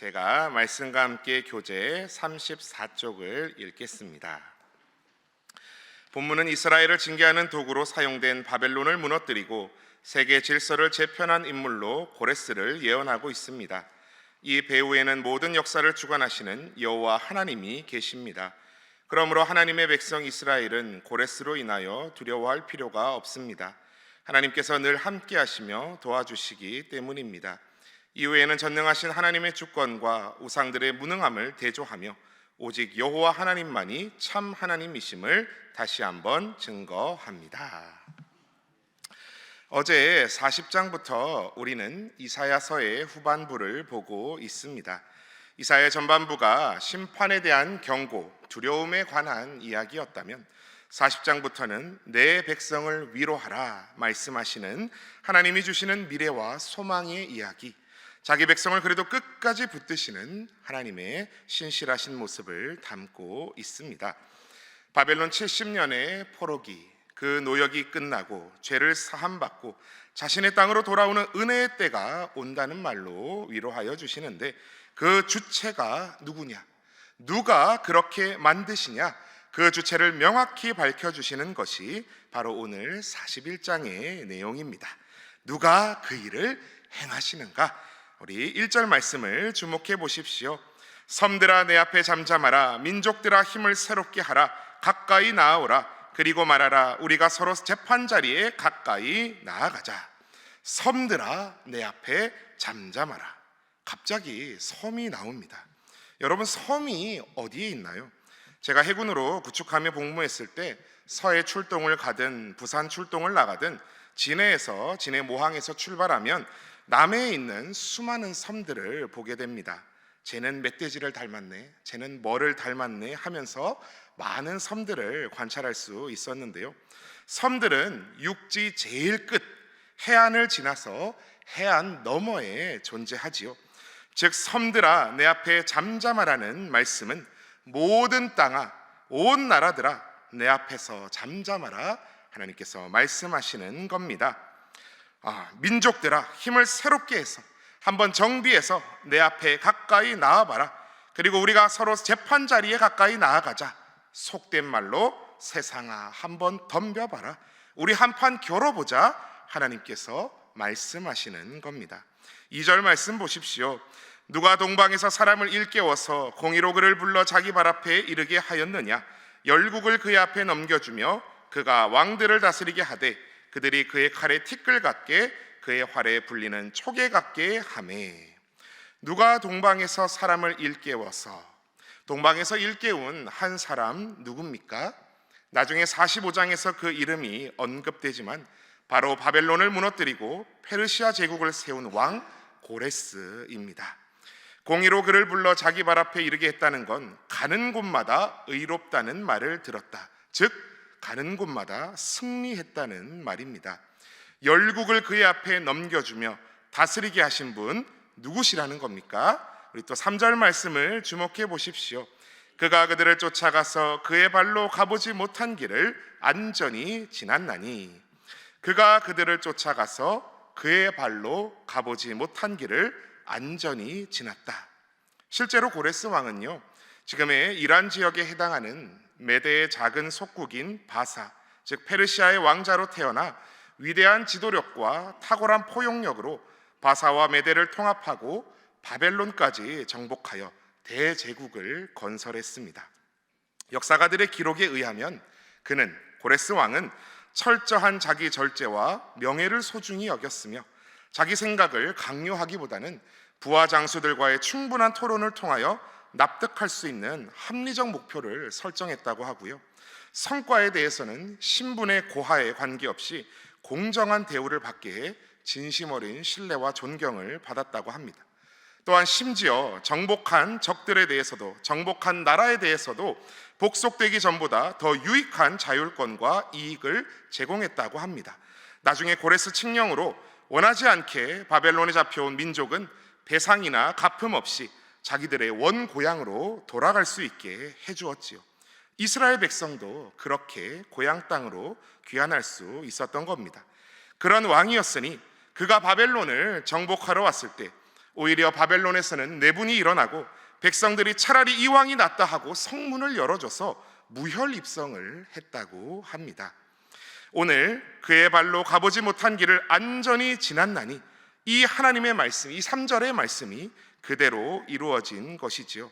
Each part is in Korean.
제가 말씀과 함께 교재 34쪽을 읽겠습니다. 본문은 이스라엘을 징계하는 도구로 사용된 바벨론을 무너뜨리고 세계 질서를 재편한 인물로 고레스를 예언하고 있습니다. 이 배후에는 모든 역사를 주관하시는 여호와 하나님이 계십니다. 그러므로 하나님의 백성 이스라엘은 고레스로 인하여 두려워할 필요가 없습니다. 하나님께서 늘 함께 하시며 도와주시기 때문입니다. 이후에는 전능하신 하나님의 주권과 우상들의 무능함을 대조하며 오직 여호와 하나님만이 참 하나님이심을 다시 한번 증거합니다. 어제 40장부터 우리는 이사야서의 후반부를 보고 있습니다. 이사야 전반부가 심판에 대한 경고, 두려움에 관한 이야기였다면 40장부터는 내 백성을 위로하라 말씀하시는 하나님이 주시는 미래와 소망의 이야기, 자기 백성을 그래도 끝까지 붙드시는 하나님의 신실하신 모습을 담고 있습니다. 바벨론 70년의 포로기, 그 노역이 끝나고 죄를 사함받고 자신의 땅으로 돌아오는 은혜의 때가 온다는 말로 위로하여 주시는데, 그 주체가 누구냐, 누가 그렇게 만드시냐, 그 주체를 명확히 밝혀주시는 것이 바로 오늘 41장의 내용입니다. 누가 그 일을 행하시는가? 우리 1절 말씀을 주목해 보십시오. 섬들아 내 앞에 잠잠하라, 민족들아 힘을 새롭게 하라, 가까이 나아오라, 그리고 말하라, 우리가 서로 재판자리에 가까이 나아가자. 섬들아 내 앞에 잠잠하라. 갑자기 섬이 나옵니다. 여러분, 섬이 어디에 있나요? 제가 해군으로 구축하며 복무했을 때 서해 출동을 가든 부산 출동을 나가든 진해에서 진해 모항에서 출발하면 남해에 있는 수많은 섬들을 보게 됩니다. 쟤는 멧돼지를 닮았네, 쟤는 뭐를 닮았네 하면서 많은 섬들을 관찰할 수 있었는데요. 섬들은 육지 제일 끝 해안을 지나서 해안 너머에 존재하지요. 즉 섬들아 내 앞에 잠잠하라는 말씀은 모든 땅아, 온 나라들아 내 앞에서 잠잠하라 하나님께서 말씀하시는 겁니다. 민족들아 힘을 새롭게 해서 한번 정비해서 내 앞에 가까이 나와봐라. 그리고 우리가 서로 재판자리에 가까이 나아가자. 속된 말로 세상아 한번 덤벼봐라. 우리 한판 겨뤄보자. 하나님께서 말씀하시는 겁니다. 2절 말씀 보십시오. 누가 동방에서 사람을 일깨워서 공의로 그를 불러 자기 발 앞에 이르게 하였느냐. 열국을 그의 앞에 넘겨주며 그가 왕들을 다스리게 하되 그들이 그의 칼에 티끌 같게 그의 활에 불리는 초계 같게 하매. 누가 동방에서 사람을 일깨워서, 동방에서 일깨운 한 사람 누굽니까? 나중에 45장에서 그 이름이 언급되지만 바로 바벨론을 무너뜨리고 페르시아 제국을 세운 왕 고레스입니다. 공의로 그를 불러 자기 발 앞에 이르게 했다는 건 가는 곳마다 의롭다는 말을 들었다, 즉 가는 곳마다 승리했다는 말입니다. 열국을 그의 앞에 넘겨주며 다스리게 하신 분 누구시라는 겁니까? 우리 또 3절 말씀을 주목해 보십시오. 그가 그들을 쫓아가서 그의 발로 가보지 못한 길을 안전히 지났나니. 그가 그들을 쫓아가서 그의 발로 가보지 못한 길을 안전히 지났다. 실제로 고레스 왕은요, 지금의 이란 지역에 해당하는 메대의 작은 속국인 바사, 즉 페르시아의 왕자로 태어나 위대한 지도력과 탁월한 포용력으로 바사와 메대를 통합하고 바벨론까지 정복하여 대제국을 건설했습니다. 역사가들의 기록에 의하면 그는, 고레스 왕은 철저한 자기 절제와 명예를 소중히 여겼으며 자기 생각을 강요하기보다는 부하 장수들과의 충분한 토론을 통하여 납득할 수 있는 합리적 목표를 설정했다고 하고요. 성과에 대해서는 신분의 고하에 관계없이 공정한 대우를 받게 해 진심 어린 신뢰와 존경을 받았다고 합니다. 또한 심지어 정복한 적들에 대해서도, 정복한 나라에 대해서도 복속되기 전보다 더 유익한 자율권과 이익을 제공했다고 합니다. 나중에 고레스 칙령으로 원하지 않게 바벨론에 잡혀온 민족은 배상이나 갚음 없이 자기들의 원 고향으로 돌아갈 수 있게 해주었지요. 이스라엘 백성도 그렇게 고향 땅으로 귀환할 수 있었던 겁니다. 그런 왕이었으니 그가 바벨론을 정복하러 왔을 때 오히려 바벨론에서는 내분이 일어나고 백성들이 차라리 이 왕이 낫다 하고 성문을 열어줘서 무혈 입성을 했다고 합니다. 오늘 그의 발로 가보지 못한 길을 안전히 지났나니 이 하나님의 말씀, 이 3절의 말씀이 그대로 이루어진 것이지요.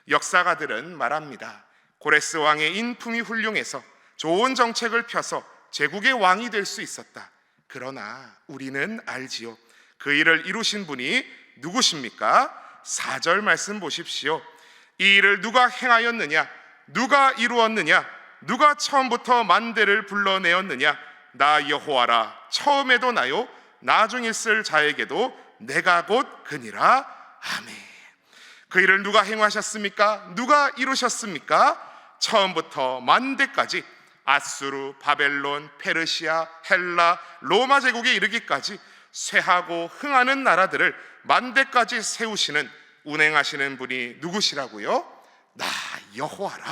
역사가들은 말합니다. 고레스 왕의 인품이 훌륭해서 좋은 정책을 펴서 제국의 왕이 될 수 있었다. 그러나 우리는 알지요. 그 일을 이루신 분이 누구십니까? 4절 말씀 보십시오. 이 일을 누가 행하였느냐? 누가 이루었느냐? 누가 처음부터 만대를 불러내었느냐? 나 여호와라. 처음에도 나요, 나중에 있을 자에게도 내가 곧 그니라. 아멘. 그 일을 누가 행하셨습니까? 누가 이루셨습니까? 처음부터 만대까지 아수르, 바벨론, 페르시아, 헬라, 로마 제국에 이르기까지 쇠하고 흥하는 나라들을 만대까지 세우시는, 운행하시는 분이 누구시라고요? 나 여호와라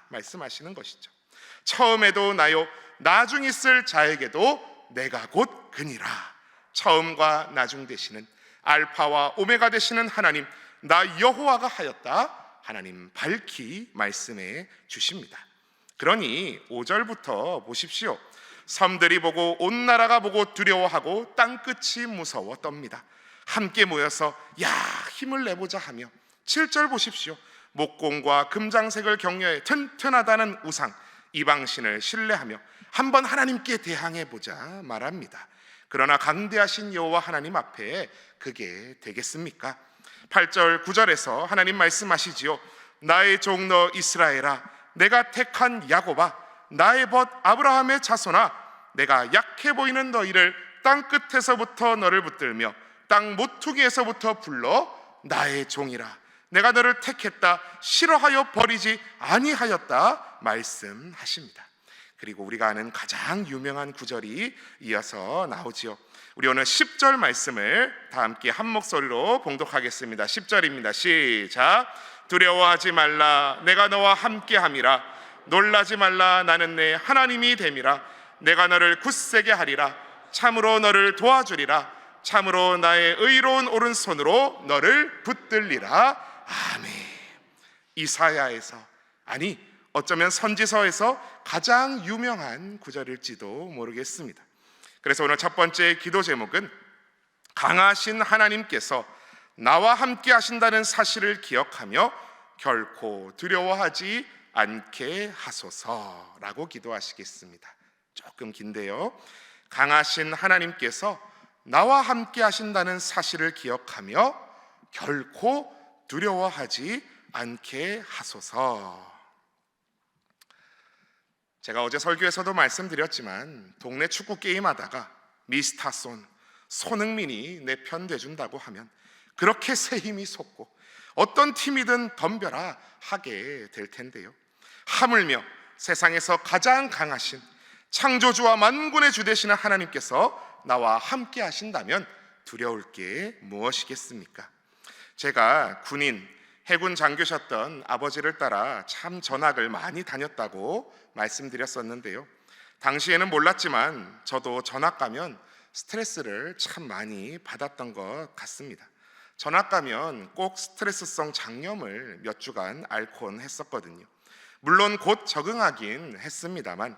말씀하시는 것이죠. 처음에도 나요, 나중 있을 자에게도 내가 곧 그니라. 처음과 나중 되시는, 알파와 오메가 되시는 하나님, 나 여호와가 하였다. 하나님 밝히 말씀해 주십니다. 그러니 5절부터 보십시오. 섬들이 보고 온 나라가 보고 두려워하고 땅끝이 무서워 떱니다. 함께 모여서 야 힘을 내보자 하며, 7절 보십시오. 목공과 금장색을 격려해 튼튼하다는 우상 이방신을 신뢰하며 한번 하나님께 대항해보자 말합니다. 그러나 강대하신 여호와 하나님 앞에 그게 되겠습니까? 8절 9절에서 하나님 말씀하시지요. 나의 종 너 이스라엘아, 내가 택한 야곱아, 나의 벗 아브라함의 자손아, 내가 약해 보이는 너희를 땅 끝에서부터 너를 붙들며 땅 모퉁이에서부터 불러 나의 종이라. 내가 너를 택했다, 싫어하여 버리지 아니하였다 말씀하십니다. 그리고 우리가 아는 가장 유명한 구절이 이어서 나오지요. 우리 오늘 10절 말씀을 다 함께 한 목소리로 봉독하겠습니다. 10절입니다. 시작. 두려워하지 말라, 내가 너와 함께함이라. 놀라지 말라, 나는 내 하나님이 됨이라. 내가 너를 굳세게 하리라. 참으로 너를 도와주리라. 참으로 나의 의로운 오른손으로 너를 붙들리라. 아멘. 이사야에서, 아니 어쩌면 선지서에서 가장 유명한 구절일지도 모르겠습니다. 그래서 오늘 첫 번째 기도 제목은 강하신 하나님께서 나와 함께 하신다는 사실을 기억하며 결코 두려워하지 않게 하소서라고 기도하시겠습니다. 조금 긴데요. 강하신 하나님께서 나와 함께 하신다는 사실을 기억하며 결코 두려워하지 않게 하소서. 제가 어제 설교에서도 말씀드렸지만 동네 축구 게임 하다가 미스타손, 손흥민이 내 편 돼준다고 하면 그렇게 새 힘이 솟고 어떤 팀이든 덤벼라 하게 될 텐데요. 하물며 세상에서 가장 강하신 창조주와 만군의 주 되시는 하나님께서 나와 함께 하신다면 두려울 게 무엇이겠습니까? 제가 군인, 해군 장교셨던 아버지를 따라 참 전학을 많이 다녔다고 말씀드렸었는데요. 당시에는 몰랐지만 저도 전학 가면 스트레스를 참 많이 받았던 것 같습니다. 전학 가면 꼭 스트레스성 장염을 몇 주간 앓곤 했었거든요. 물론 곧 적응하긴 했습니다만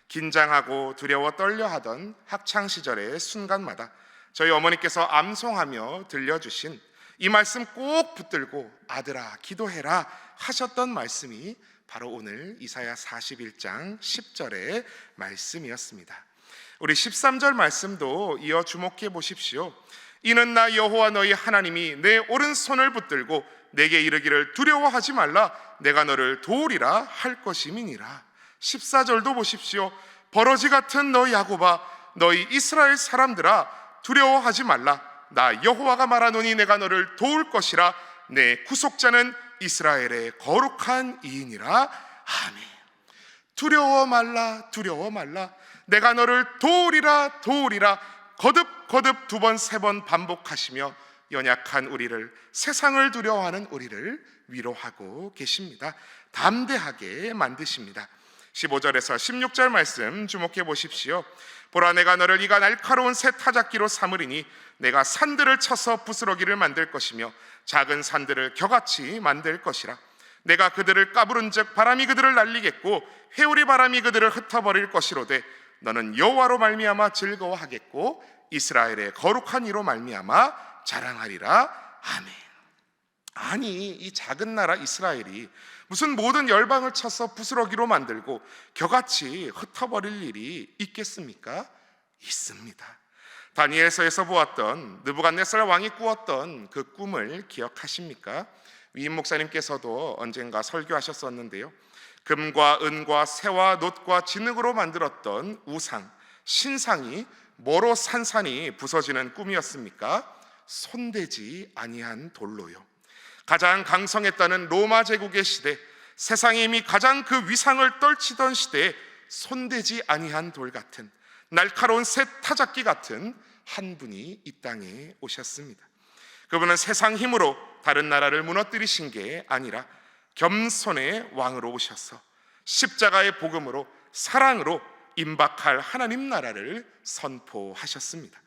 긴장하고 두려워 떨려 하던 학창시절의 순간마다 저희 어머니께서 암송하며 들려주신 이 말씀 꼭 붙들고 아들아 기도해라 하셨던 말씀이 바로 오늘 이사야 41장 10절의 말씀이었습니다. 우리 13절 말씀도 이어 주목해 보십시오. 이는 나 여호와 너희 하나님이 내 오른손을 붙들고 내게 이르기를 두려워하지 말라, 내가 너를 도우리라 할 것임이니라. 14절도 보십시오. 버러지 같은 너희 야곱아, 너희 이스라엘 사람들아, 두려워하지 말라, 나 여호와가 말하노니 내가 너를 도울 것이라. 내 구속자는 이스라엘의 거룩한 이인이라. 아멘. 두려워 말라, 두려워 말라, 내가 너를 도우리라, 도우리라. 거듭 두 번, 세 번 반복하시며 연약한 우리를, 세상을 두려워하는 우리를 위로하고 계십니다. 담대하게 만드십니다. 15절에서 16절 말씀 주목해 보십시오. 보라, 내가 너를 이가 날카로운 새 타작기로 삼으리니 내가 산들을 쳐서 부스러기를 만들 것이며 작은 산들을 겨같이 만들 것이라. 내가 그들을 까부른즉 바람이 그들을 날리겠고 회오리 바람이 그들을 흩어버릴 것이로되 너는 여호와로 말미암아 즐거워하겠고 이스라엘의 거룩한 이로 말미암아 자랑하리라. 아멘. 아니, 이 작은 나라 이스라엘이 무슨 모든 열방을 쳐서 부스러기로 만들고 겨같이 흩어버릴 일이 있겠습니까? 있습니다. 다니엘서에서 보았던 느부갓네살 왕이 꾸었던 그 꿈을 기억하십니까? 위임 목사님께서도 언젠가 설교하셨었는데요, 금과 은과 새와 놋과 진흙으로 만들었던 우상, 신상이 뭐로 산산이 부서지는 꿈이었습니까? 손대지 아니한 돌로요. 가장 강성했다는 로마 제국의 시대, 세상에 이미 가장 그 위상을 떨치던 시대에 손대지 아니한 돌 같은, 날카로운 새 타작기 같은 한 분이 이 땅에 오셨습니다. 그분은 세상 힘으로 다른 나라를 무너뜨리신 게 아니라 겸손의 왕으로 오셔서 십자가의 복음으로, 사랑으로 임박할 하나님 나라를 선포하셨습니다.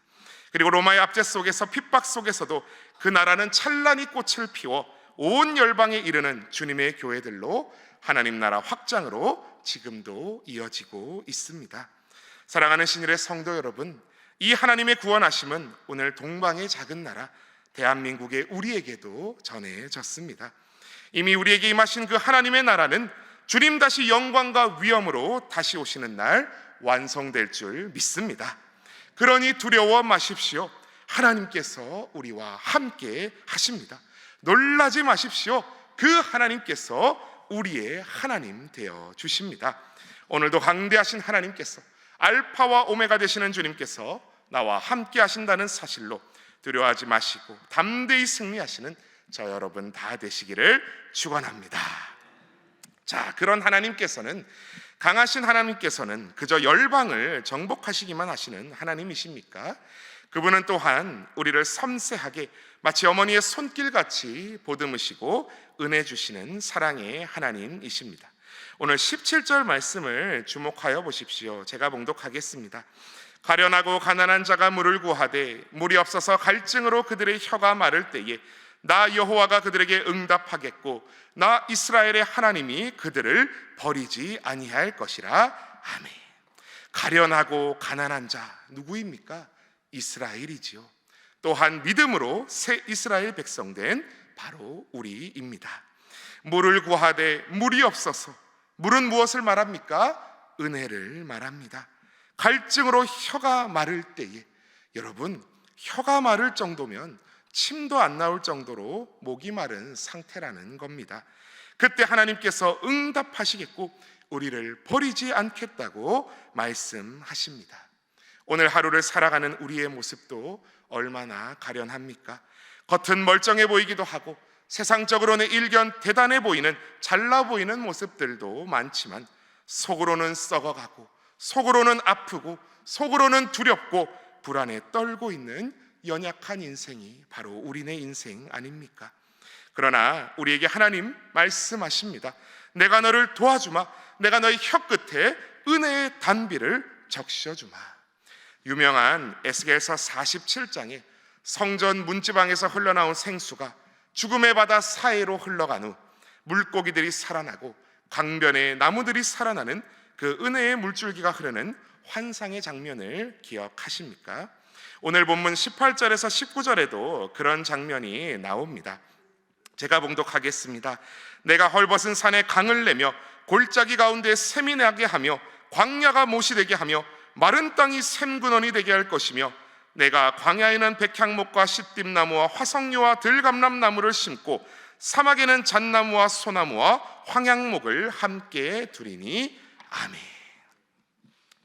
그리고 로마의 압제 속에서, 핍박 속에서도 그 나라는 찬란히 꽃을 피워 온 열방에 이르는 주님의 교회들로 하나님 나라 확장으로 지금도 이어지고 있습니다. 사랑하는 신일의 성도 여러분, 이 하나님의 구원하심은 오늘 동방의 작은 나라 대한민국의 우리에게도 전해졌습니다. 이미 우리에게 임하신 그 하나님의 나라는 주님 다시 영광과 위엄으로 다시 오시는 날 완성될 줄 믿습니다. 그러니 두려워 마십시오. 하나님께서 우리와 함께 하십니다. 놀라지 마십시오. 그 하나님께서 우리의 하나님 되어 주십니다. 오늘도 강대하신 하나님께서, 알파와 오메가 되시는 주님께서 나와 함께 하신다는 사실로 두려워하지 마시고 담대히 승리하시는 저 여러분 다 되시기를 축원합니다. 자, 그런 하나님께서는, 강하신 하나님께서는 그저 열방을 정복하시기만 하시는 하나님이십니까? 그분은 또한 우리를 섬세하게 마치 어머니의 손길같이 보듬으시고 은혜 주시는 사랑의 하나님이십니다. 오늘 17절 말씀을 주목하여 보십시오. 제가 봉독하겠습니다. 가련하고 가난한 자가 물을 구하되 물이 없어서 갈증으로 그들의 혀가 마를 때에 나 여호와가 그들에게 응답하겠고 나 이스라엘의 하나님이 그들을 버리지 아니할 것이라. 아멘. 가련하고 가난한 자 누구입니까? 이스라엘이지요. 또한 믿음으로 새 이스라엘 백성된 바로 우리입니다. 물을 구하되 물이 없어서, 물은 무엇을 말합니까? 은혜를 말합니다. 갈증으로 혀가 마를 때에, 여러분, 혀가 마를 정도면 침도 안 나올 정도로 목이 마른 상태라는 겁니다. 그때 하나님께서 응답하시겠고 우리를 버리지 않겠다고 말씀하십니다. 오늘 하루를 살아가는 우리의 모습도 얼마나 가련합니까? 겉은 멀쩡해 보이기도 하고 세상적으로는 일견 대단해 보이는, 잘나 보이는 모습들도 많지만 속으로는 썩어가고 속으로는 아프고 속으로는 두렵고 불안에 떨고 있는 연약한 인생이 바로 우리네 인생 아닙니까? 그러나 우리에게 하나님 말씀하십니다. 내가 너를 도와주마. 내가 너의 혀끝에 은혜의 단비를 적셔주마. 유명한 에스겔서 47장에 성전 문지방에서 흘러나온 생수가 죽음의 바다 사이로 흘러간 후 물고기들이 살아나고 강변에 나무들이 살아나는 그 은혜의 물줄기가 흐르는 환상의 장면을 기억하십니까? 오늘 본문 18절에서 19절에도 그런 장면이 나옵니다. 제가 봉독하겠습니다. 내가 헐벗은 산에 강을 내며 골짜기 가운데 샘이 나게 하며 광야가 못이 되게 하며 마른 땅이 샘근원이 되게 할 것이며 내가 광야에는 백향목과 시띠나무와 화석류와 들감람나무를 심고 사막에는 잣나무와 소나무와 황양목을 함께 두리니. 아멘.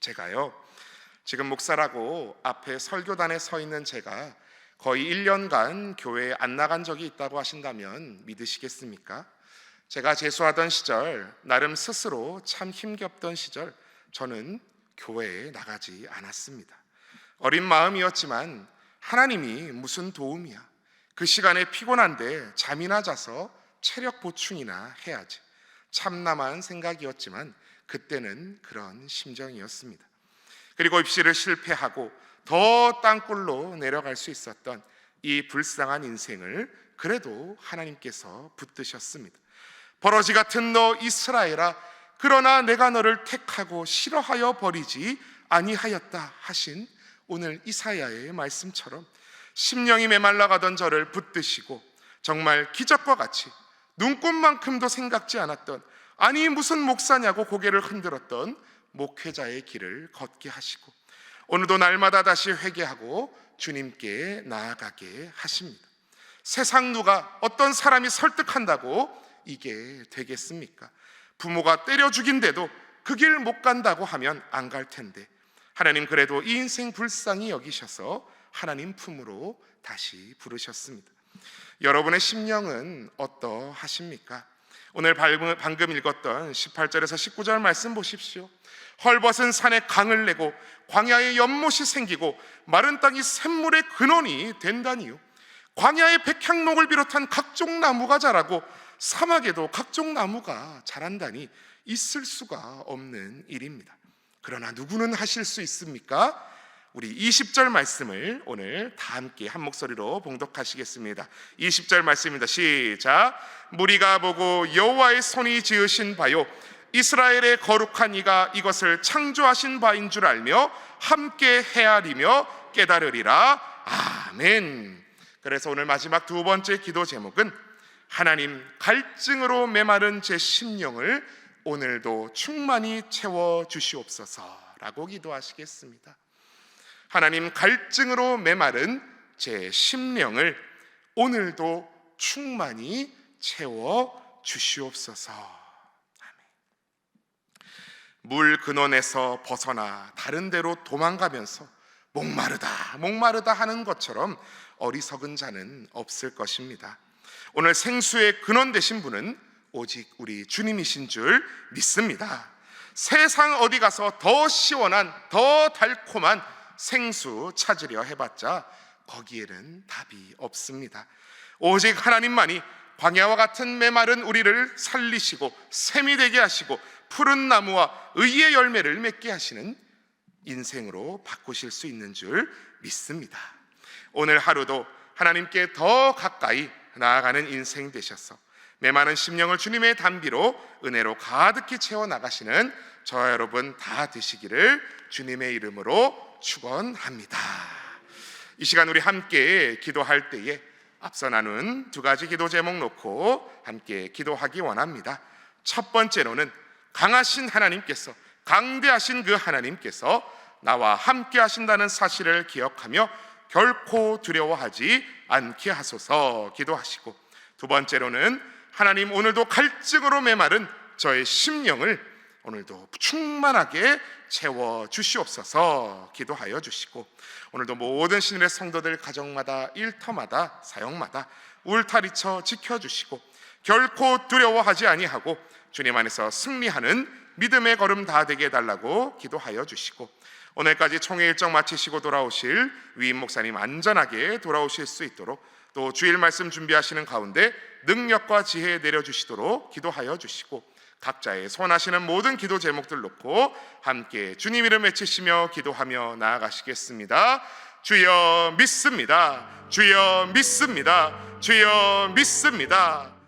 제가요, 지금 목사라고 앞에 설교단에 서 있는 제가 거의 1년간 교회에 안 나간 적이 있다고 하신다면 믿으시겠습니까? 제가 재수하던 시절, 나름 스스로 참 힘겹던 시절, 저는 교회에 나가지 않았습니다. 어린 마음이었지만 하나님이 무슨 도움이야. 그 시간에 피곤한데 잠이나 자서 체력 보충이나 해야지. 참남한 생각이었지만 그때는 그런 심정이었습니다. 그리고 입시를 실패하고 더 땅굴로 내려갈 수 있었던 이 불쌍한 인생을 그래도 하나님께서 붙드셨습니다. 버러지 같은 너 이스라엘아, 그러나 내가 너를 택하고 싫어하여 버리지 아니하였다 하신 오늘 이사야의 말씀처럼 심령이 메말라가던 저를 붙드시고 정말 기적과 같이 눈꽃만큼도 생각지 않았던, 아니 무슨 목사냐고 고개를 흔들었던 목회자의 길을 걷게 하시고 오늘도 날마다 다시 회개하고 주님께 나아가게 하십니다. 세상 누가 어떤 사람이 설득한다고 이게 되겠습니까? 부모가 때려 죽인데도 그 길 못 간다고 하면 안 갈 텐데 하나님 그래도 이 인생 불쌍히 여기셔서 하나님 품으로 다시 부르셨습니다. 여러분의 심령은 어떠하십니까? 오늘 방금 읽었던 18절에서 19절 말씀 보십시오. 헐벗은 산에 강을 내고 광야에 연못이 생기고 마른 땅이 샘물의 근원이 된다니요. 광야에 백향목을 비롯한 각종 나무가 자라고 사막에도 각종 나무가 자란다니 있을 수가 없는 일입니다. 그러나 누구는 하실 수 있습니까? 우리 20절 말씀을 오늘 다 함께 한 목소리로 봉독하시겠습니다. 20절 말씀입니다. 시작. 무리가 보고 여호와의 손이 지으신 바요 이스라엘의 거룩한 이가 이것을 창조하신 바인 줄 알며 함께 헤아리며 깨달으리라. 아멘. 그래서 오늘 마지막 두 번째 기도 제목은 하나님 갈증으로 메마른 제 심령을 오늘도 충만히 채워주시옵소서라고 기도하시겠습니다. 하나님 갈증으로 메마른 제 심령을 오늘도 충만히 채워주시옵소서. 아멘. 물 근원에서 벗어나 다른 데로 도망가면서 목마르다 하는 것처럼 어리석은 자는 없을 것입니다. 오늘 생수의 근원 되신 분은 오직 우리 주님이신 줄 믿습니다. 세상 어디 가서 더 시원한 더 달콤한 생수 찾으려 해봤자 거기에는 답이 없습니다. 오직 하나님만이 광야와 같은 메마른 우리를 살리시고 샘이 되게 하시고 푸른 나무와 의의 열매를 맺게 하시는 인생으로 바꾸실 수 있는 줄 믿습니다. 오늘 하루도 하나님께 더 가까이 나아가는 인생 되셔서 메마른 심령을 주님의 단비로 은혜로 가득히 채워 나가시는 저와 여러분 다 되시기를 주님의 이름으로 축원합니다. 이 시간 우리 함께 기도할 때에 앞서 나눈 두 가지 기도 제목 놓고 함께 기도하기 원합니다. 첫 번째로는 강하신 하나님께서, 강대하신 그 하나님께서 나와 함께 하신다는 사실을 기억하며 결코 두려워하지 않게 하소서 기도하시고, 두 번째로는 하나님 오늘도 갈증으로 메마른 저의 심령을 오늘도 충만하게 채워주시옵소서 기도하여 주시고, 오늘도 모든 신일의 성도들 가정마다 일터마다 사역마다 울타리쳐 지켜주시고 결코 두려워하지 아니하고 주님 안에서 승리하는 믿음의 걸음 다 되게 해달라고 기도하여 주시고, 오늘까지 총회 일정 마치시고 돌아오실 위임 목사님 안전하게 돌아오실 수 있도록, 또 주일 말씀 준비하시는 가운데 능력과 지혜 내려주시도록 기도하여 주시고, 각자의 소원하시는 모든 기도 제목들 놓고 함께 주님 이름 외치시며 기도하며 나아가시겠습니다. 주여 믿습니다. 주여 믿습니다. 주여 믿습니다.